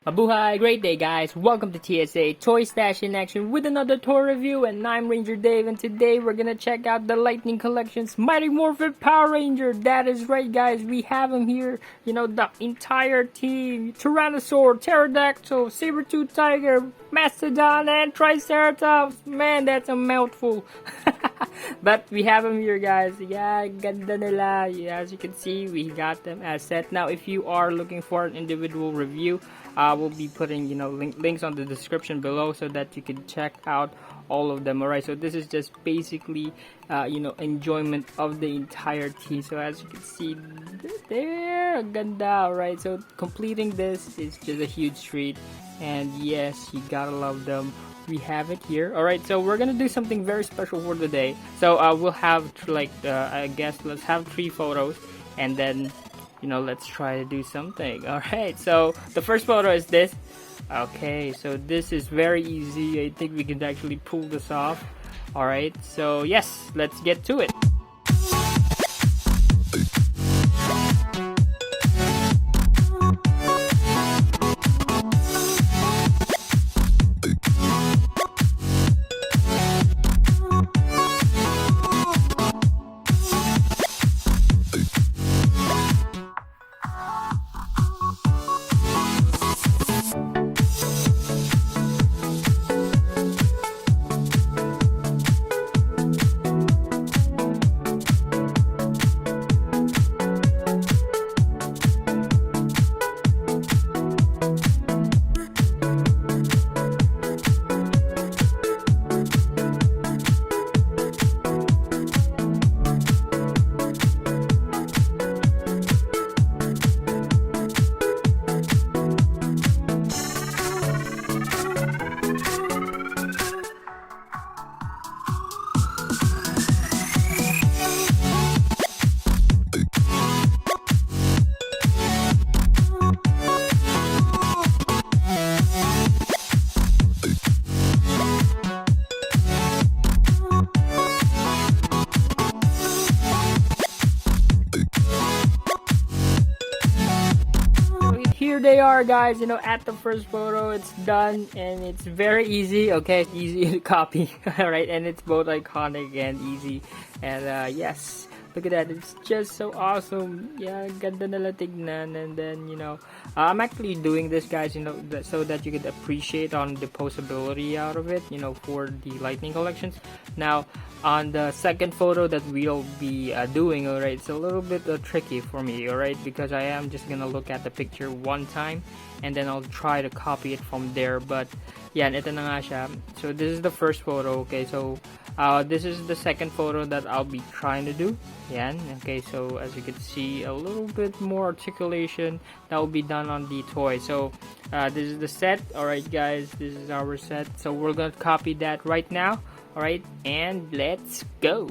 Mabuhay! Great day, guys! Welcome to TSA Toy Stash in Action with another toy review, and I'm Ranger Dave, and today we're gonna check out the Lightning Collection's Mighty Morphin Power Ranger. That is right, guys. We have him here. You know, the entire team: Tyrannosaur, Pterodactyl, Saber-tooth Tiger, Mastodon, and Triceratops. Man, that's a mouthful. But we have them here, guys. Yeah, ganda nila. Yeah, as you can see, we got them as set. Now, if you are looking for an individual review, we'll be putting, links on the description below so that you can check out all of them. Alright, so this is just basically, enjoyment of the entire team. So as you can see, there, ganda. Alright, so completing this is just a huge treat. And yes, you gotta love them. We have it here. Alright, so we're gonna do something very special for today. So we'll have I guess let's have 3 photos, and then let's try to do something. Alright, so the first photo is this. Okay, so this is very easy. I think we can actually pull this off. Alright, so yes, let's get to it. Here they are, guys. At the first photo, it's done, and it's very easy. Okay, it's easy to copy. All right, and it's both iconic and easy. And yes, look at that. It's just so awesome. Yeah, ganda nila tignan. And then I'm actually doing this, guys. So that you could appreciate on the posability out of it. For the Lightning collections. Now, on the second photo that we'll be doing, alright, it's a little bit tricky for me, alright, because I am just gonna look at the picture one time and then I'll try to copy it from there. But yeah, ito na nga siya. So this is the first photo. Okay, so this is the second photo that I'll be trying to do. Yan. Okay, so as you can see, a little bit more articulation that will be done on the toy. So this is the set. Alright, guys, this is our set. So we're gonna copy that right now. Alright, and let's go!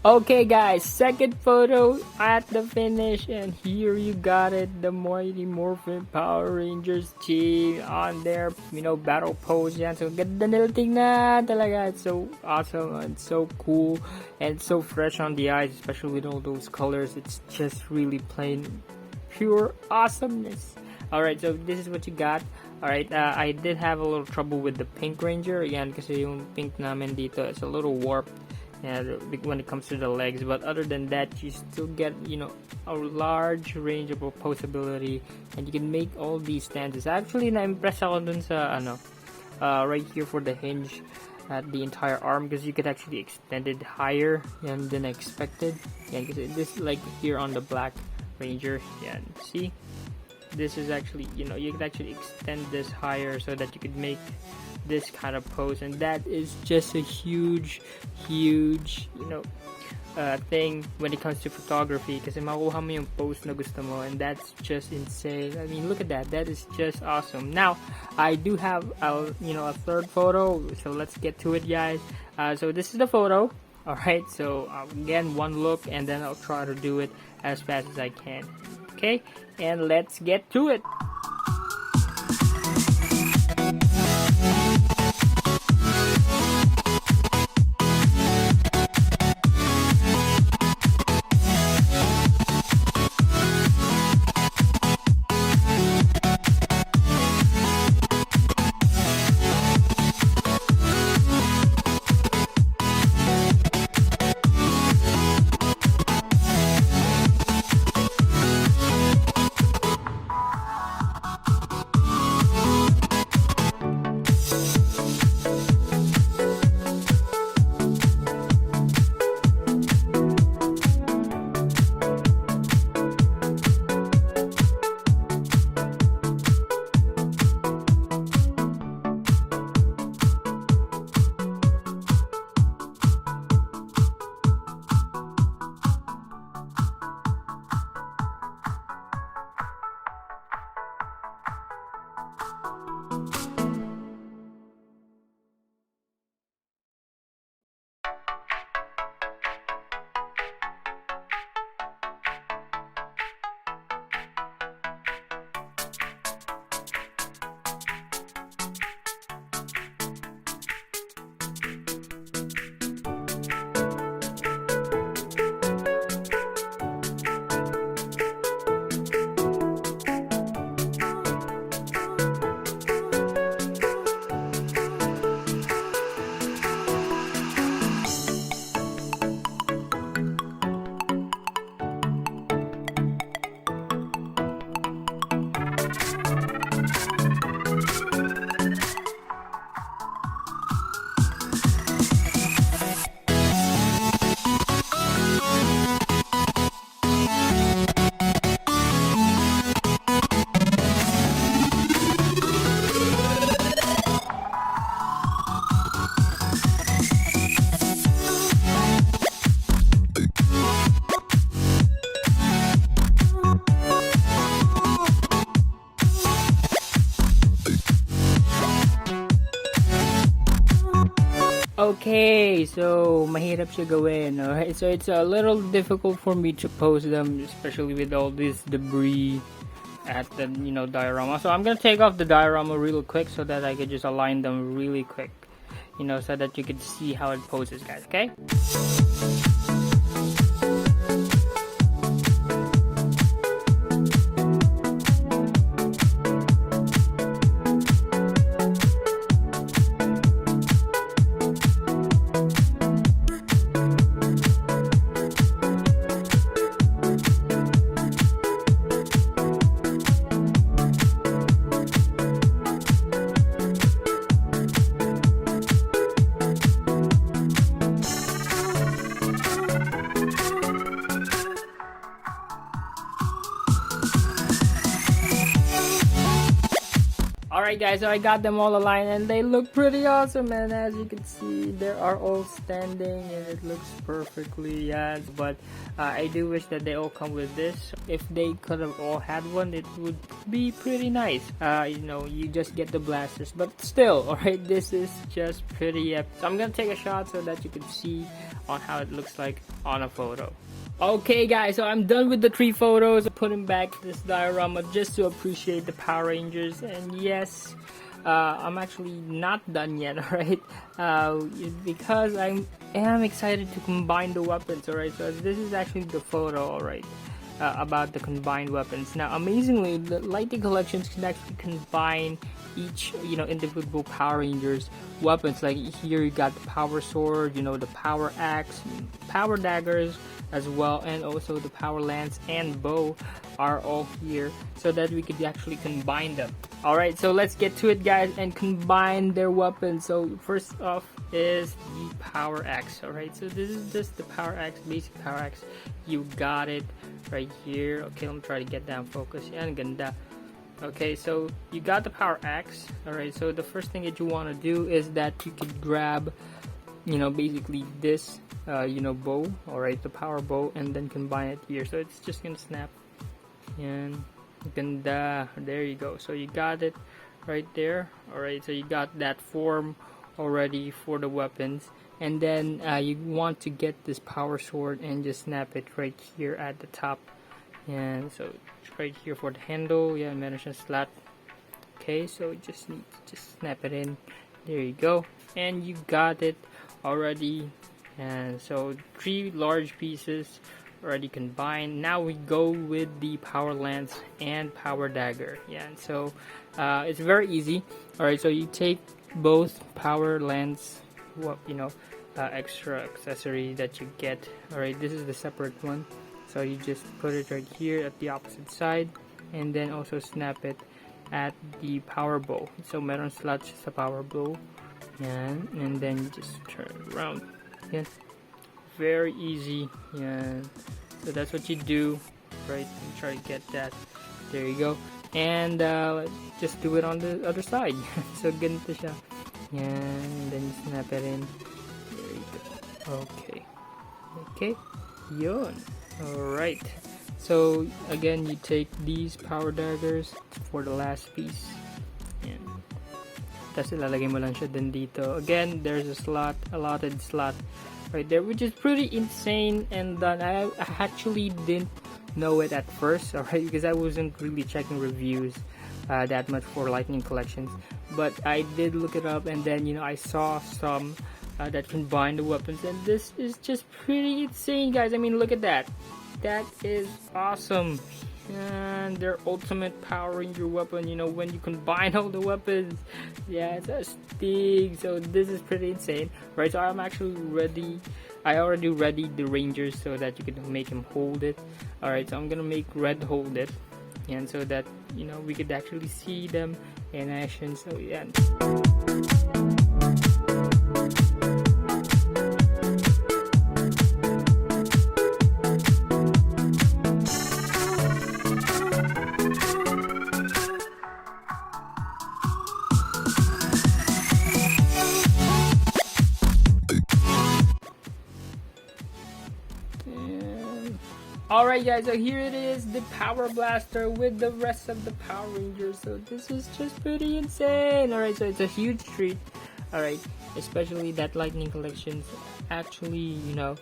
Okay guys, second photo at the finish, and here you got it, the Mighty Morphin Power Rangers team on their, battle pose yan. So ganda nila tingnan talaga. It's so awesome and so cool and so fresh on the eyes, especially with all those colors. It's just really plain pure awesomeness. Alright, so this is what you got. Alright, I did have a little trouble with the pink ranger. Yan, kasi yung pink namin dito is a little warped. Yeah, when it comes to the legs, but other than that, you still get a large range of possibility, and you can make all these stances. Actually, na-impress ako dun sa right here for the hinge at the entire arm, because you could actually extend it higher than I expected. Yeah, because this like here on the black ranger. Yeah, see, this is actually you could actually extend this higher so that you could make this kind of pose, and that is just a huge thing when it comes to photography, kasi makuha mo yung pose na gusto mo, and that's just insane. I mean, look at that. That is just awesome. Now I do have a third photo, so let's get to it, guys. So this is the photo. Alright, so again, one look, and then I'll try to do it as fast as I can. Okay, and let's get to it. Okay, so mahirap siya gawin. Alright, so it's a little difficult for me to pose them, especially with all this debris at the diorama. So I'm gonna take off the diorama real quick so that I can just align them really quick, so that you can see how it poses, guys. Okay. Alright guys, so I got them all aligned and they look pretty awesome, and as you can see they are all standing and it looks perfectly, yes. But I do wish that they all come with this. If they could have all had one, it would be pretty nice. You know, you just get the blasters, but still, alright, this is just pretty epic. So I'm gonna take a shot so that you can see on how it looks like on a photo. Okay guys, so I'm done with the 3 photos. Putting back this diorama just to appreciate the Power Rangers. And yes, I'm actually not done yet, alright? Because I am excited to combine the weapons, alright? So this is actually the photo, alright, about the combined weapons. Now, amazingly, the Lightning Collections can actually combine each, you know, individual Power Rangers weapons. Like here you got the Power Sword, you know, the Power Axe, Power Daggers as well, and also the Power Lance and Bow are all here so that we could actually combine them. Alright, so let's get to it guys and combine their weapons. So first off is the Power Axe. Alright, so this is just the Power Axe, basic Power Axe. You got it right here. Okay, let me try to get down focus. Yan, ganda. Okay, so you got the Power Axe. Alright, so the first thing that you want to do is that you could grab, you know, basically this you know, bow, alright, the power bow, and then combine it here. So it's just gonna snap. And ganda, there you go. So you got it right there. Alright, so you got that form already for the weapons. And then you want to get this Power Sword and just snap it right here at the top. And so it's right here for the handle. Yeah, management slot. Okay, so you just need to just snap it in. There you go. And you got it already. And so 3 large pieces already combined. Now we go with the Power Lance and Power Dagger. Yeah, and so it's very easy. Alright, so you take both Power Lance, you know, extra accessory that you get. Alright, this is the separate one. So you just put it right here at the opposite side, and then also snap it at the Power Bow. So meron slot sa Power Bow. Yan, and then you just turn it around. Yan. Very easy. Yan. So that's what you do, right? And try to get that. There you go. And just do it on the other side. So ganito siya. Yan, and then you snap it in. There you go. Okay. Okay. Yun. Alright. So again, you take these Power Daggers for the last piece. Yan. Tapos ilalagay mo lang siya din dito. Again, there's a slot, allotted slot right there, which is pretty insane. And then I actually didn't know it at first, alright, because I wasn't really checking reviews that much for Lightning Collections. But I did look it up, and then, you know, I saw some that combine the weapons, and this is just pretty insane, guys. I mean, look at that. That is awesome. And their ultimate Power Ranger weapon, you know, when you combine all the weapons, yeah, it's a stig. So this is pretty insane, right? So I'm actually ready. I already readied the Rangers so that you can make him hold it. Alright, so I'm gonna make Red hold it, and so that, you know, we could actually see them in action. So yeah. Alright guys, so here it is, the Power Blaster with the rest of the Power Rangers. So this is just pretty insane. Alright, so it's a huge treat. Alright, especially that Lightning Collections actually, you know,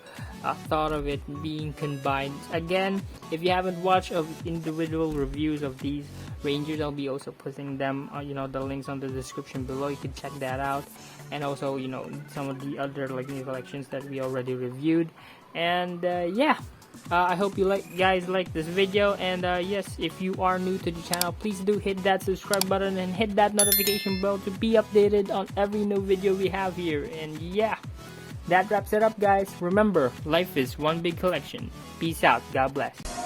thought of it being combined. Again, if you haven't watched of individual reviews of these Rangers, I'll be also putting them, you know, the links on the description below. You can check that out. And also, you know, some of the other Lightning Collections that we already reviewed. And yeah. I hope you guys like this video, and yes, if you are new to the channel, please do hit that subscribe button and hit that notification bell to be updated on every new video we have here. And yeah, that wraps it up guys. Remember, life is one big collection. Peace out. God bless.